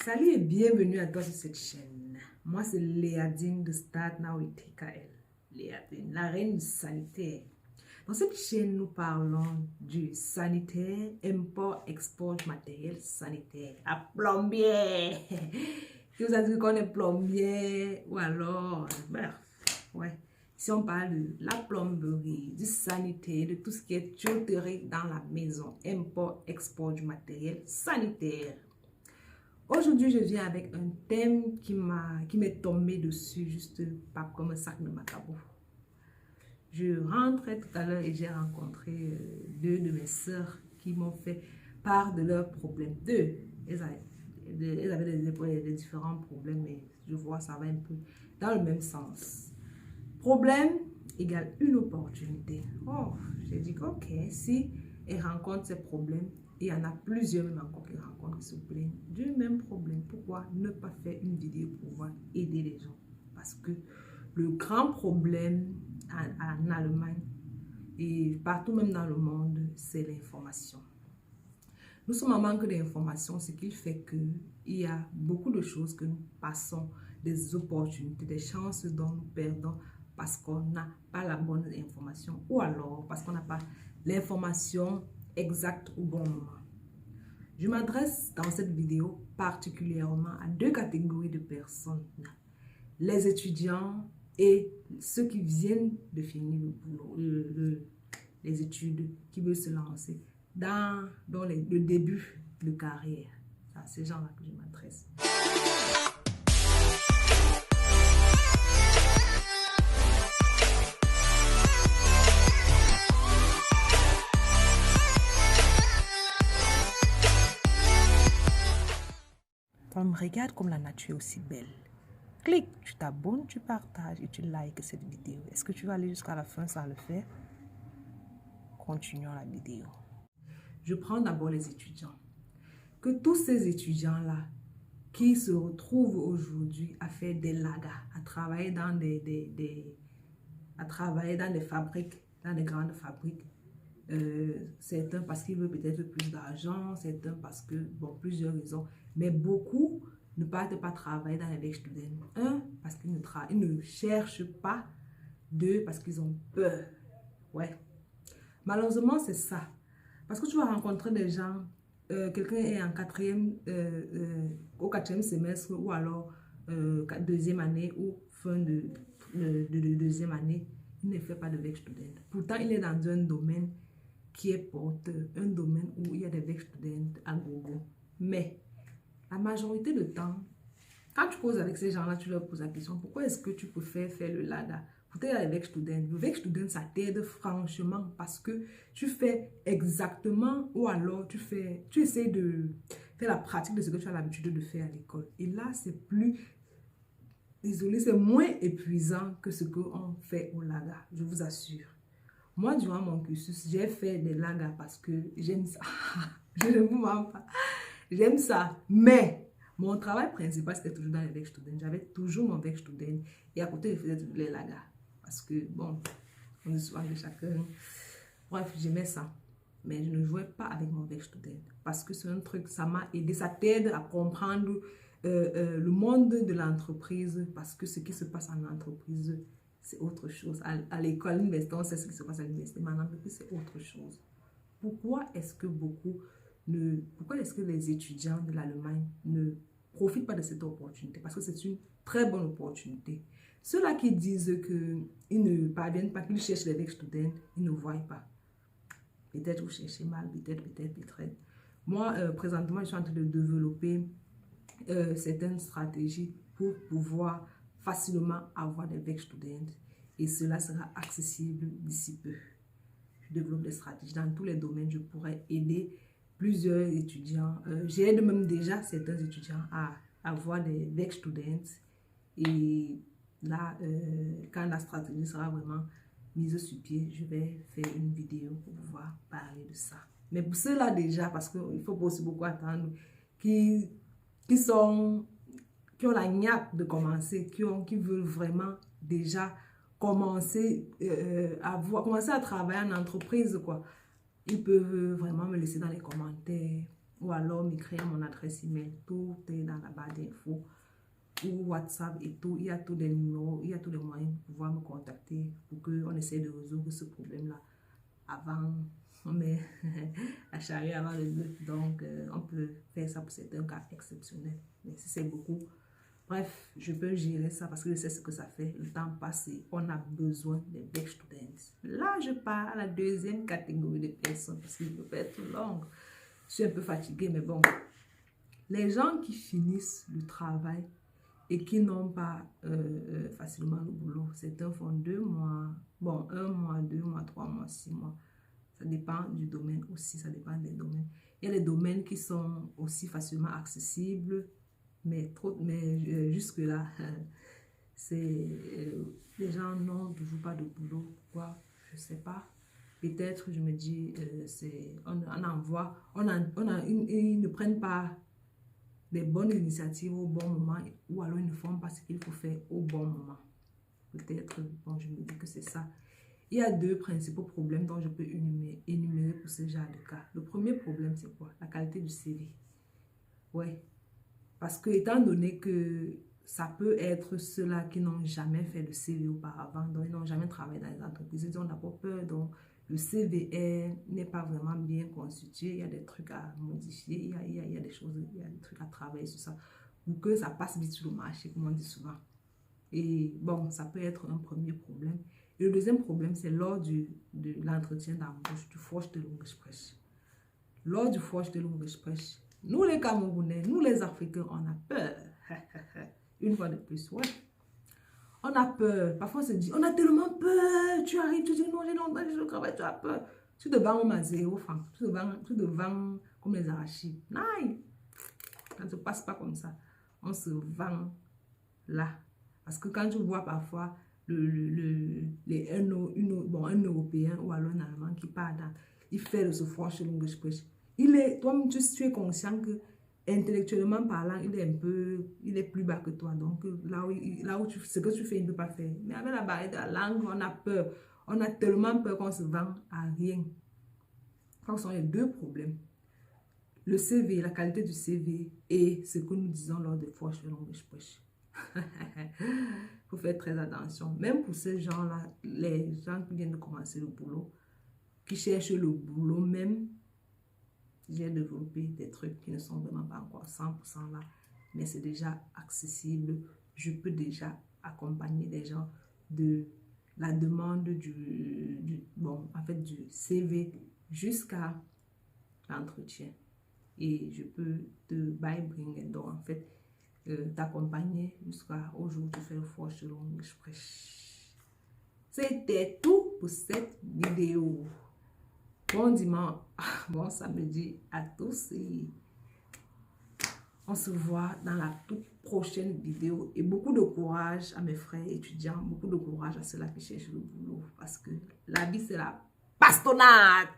Salut et bienvenue à toi sur cette chaîne. Moi, c'est Léadine de Start Now with TKL. Léadine, la reine du sanitaire. Dans cette chaîne, nous parlons du sanitaire, import, export, matériel sanitaire. À plombier. Qui vous a dit qu'on est plombier ou alors, bref, ouais. Si on parle de la plomberie, du sanitaire, de tout ce qui est tuyauterie dans la maison, import, export du matériel sanitaire. Aujourd'hui, je viens avec un thème qui m'est tombé dessus, juste pas comme un sac de macabo. Je rentrais tout à l'heure et j'ai rencontré deux de mes sœurs qui m'ont fait part de leurs problèmes. Elles avaient des différents problèmes, mais je vois ça va un peu dans le même sens. Problème égale une opportunité. Oh, j'ai dit ok, si elles rencontrent ces problèmes, et il y en a plusieurs même encore qui rencontrent, qui se plaignent du même problème. Pourquoi ne pas faire une vidéo pour pouvoir aider les gens? Parce que le grand problème en Allemagne et partout même dans le monde, c'est l'information. Nous sommes en manque d'informations, ce qui fait qu'il y a beaucoup de choses que nous passons, des opportunités, des chances dont nous perdons parce qu'on n'a pas la bonne information ou alors parce qu'on n'a pas l'information exact au bon moment. Je m'adresse dans cette vidéo particulièrement à deux catégories de personnes. Les étudiants et ceux qui viennent de finir le boulot, les études, qui veulent se lancer dans le début de carrière. C'est à ces gens-là que je m'adresse. Regarde comme la nature est aussi belle. Clique, tu t'abonnes, tu partages et tu likes cette vidéo. Est-ce que tu vas aller jusqu'à la fin sans le faire? Continuons la vidéo. Je prends d'abord les étudiants. Que tous ces étudiants-là qui se retrouvent aujourd'hui à faire des lagas, à travailler dans des fabriques, dans des grandes fabriques, certains parce qu'ils veulent peut-être plus d'argent, certains parce que, bon, plusieurs raisons, mais beaucoup ne partent pas travailler dans les Werkstudenten. Un, parce qu'ils ne cherchent pas. Deux, parce qu'ils ont peur. Ouais. Malheureusement, c'est ça. Parce que tu vas rencontrer des gens, quelqu'un est en au quatrième semestre ou alors deuxième année ou fin de deuxième année, il ne fait pas de Werkstudent. Pourtant, il est dans un domaine qui est porteur, un domaine où il y a des Werkstudent à gogo. Mais la majorité du temps, quand tu causes avec ces gens-là, tu leur poses la question, pourquoi est-ce que tu préfères faire le LADA? Peut-être le Werkstudent. Le Werkstudent, ça t'aide franchement parce que tu fais exactement ou alors tu essaies de faire la pratique de ce que tu as l'habitude de faire à l'école. Et là, c'est plus, désolé, c'est moins épuisant que ce qu'on fait au LADA, je vous assure. Moi, durant mon cursus, j'ai fait des LADA parce que j'aime ça. Je ne vous mens pas. J'aime ça. Mais mon travail principal, c'était toujours dans les Werkstudent. J'avais toujours mon Werkstudent. Et à côté, je faisais les LADA. Parce que, bon, on est souvent de chacun. Bref, j'aimais ça. Mais je ne jouais pas avec mon Werkstudent. Parce que c'est un truc, ça m'a aidé. Ça t'aide à comprendre le monde de l'entreprise. Parce que ce qui se passe en entreprise, c'est autre chose. À l'école, à l'université, on sait ce qui se passe à l'université. Mais en entreprise, c'est autre chose. Pourquoi est-ce que les étudiants de l'Allemagne ne profitent pas de cette opportunité? Parce que c'est une très bonne opportunité. Ceux-là qui disent qu'ils ne parviennent pas, qu'ils cherchent les Werkstudent, ils ne voient pas. Peut-être vous cherchez mal, peut-être. Moi, présentement, je suis en train de développer certaines stratégies pour pouvoir facilement avoir des Werkstudent. Et cela sera accessible d'ici peu. Je développe des stratégies dans tous les domaines. Je pourrais aider plusieurs étudiants. J'aide même déjà certains étudiants à avoir des Werkstudent. Et là, quand la stratégie sera vraiment mise sur pied, je vais faire une vidéo pour pouvoir parler de ça. Mais pour ceux-là déjà, parce qu'il ne faut pas aussi beaucoup attendre, qui ont la niaque de commencer, qui veulent vraiment déjà commencer à travailler en entreprise, quoi. Ils peuvent vraiment me laisser dans les commentaires ou alors m'écrire mon adresse email. Tout est dans la barre d'infos. Ou WhatsApp et tout. Il y a tous les numéros, il y a tous les moyens pour pouvoir me contacter pour qu'on essaie de résoudre ce problème-là avant. Mais la charrue avant le bœuf. Donc, on peut faire ça pour certains cas exceptionnels. Mais si c'est beaucoup, bref, je peux gérer ça parce que je sais ce que ça fait. Le temps passe et on a besoin des big students. Là, je pars à la deuxième catégorie de personnes parce qu'il peut être long. Je suis un peu fatiguée, mais bon. Les gens qui finissent le travail et qui n'ont pas facilement le boulot. Certains font 2 mois, bon, 1 mois, 2 mois, 3 mois, 6 mois. Ça dépend du domaine aussi, ça dépend des domaines. Il y a des domaines qui sont aussi facilement accessibles, mais jusque-là, les gens n'ont toujours pas de boulot. Pourquoi? Je ne sais pas. Peut-être, je me dis, ils ne prennent pas des bonnes initiatives au bon moment, ou alors ils ne font pas ce qu'il faut faire au bon moment. Peut-être, bon, je me dis que c'est ça. Il y a 2 principaux problèmes dont je peux énumérer pour ce genre de cas. Le premier problème, c'est quoi? La qualité du CV. Ouais. Parce que, étant donné que ça peut être ceux-là qui n'ont jamais fait de CV auparavant, donc ils n'ont jamais travaillé dans les entreprises, ils ont d'abord peur, donc le CV n'est pas vraiment bien constitué, il y a des trucs à modifier, il y a des choses, il y a des trucs à travailler sur ça, pour que ça passe vite sur le marché, comme on dit souvent. Et bon, ça peut être un premier problème. Et le deuxième problème, c'est lors de l'entretien d'embauche, du Vorstellungsgespräch. Lors du Vorstellungsgespräch, nous les Camerounais, nous les Africains, on a peur. Une fois de plus, ouais. On a peur. Parfois, on se dit, on a tellement peur. Tu arrives, tu dis, non, j'ai longtemps, je travaille, tu as peur. Tu te vends même à 0 francs. Tu te vends comme les arachides. Non. Ça ne se passe pas comme ça. On se vend là. Parce que quand tu vois parfois un Européen ou alors un Allemand qui part dans, il fait de ce Vorstellungsgespräch. Toi-même, tu es conscient que intellectuellement parlant, il est plus bas que toi. Donc, ce que tu fais, il ne peut pas faire. Mais avec la barrière de la langue, on a peur. On a tellement peur qu'on se vend à rien. Donc, ce sont les 2 problèmes. Le CV, la qualité du CV et ce que nous disons lors des Vorstellungsgespräch. Il faut faire très attention. Même pour ces gens-là, les gens qui viennent de commencer le boulot, qui cherchent le boulot même, j'ai développé des trucs qui ne sont vraiment pas encore 100% là, mais c'est déjà accessible. Je peux déjà accompagner des gens de la demande du CV jusqu'à l'entretien. Et je peux te beibringen, donc en fait, t'accompagner jusqu'au jour où tu fais le Vorstellungsgespräch. C'était tout pour cette vidéo. Bon dimanche, bon samedi à tous et on se voit dans la toute prochaine vidéo. Et beaucoup de courage à mes frères étudiants, beaucoup de courage à ceux-là qui cherchent le boulot parce que la vie c'est la bastonnade.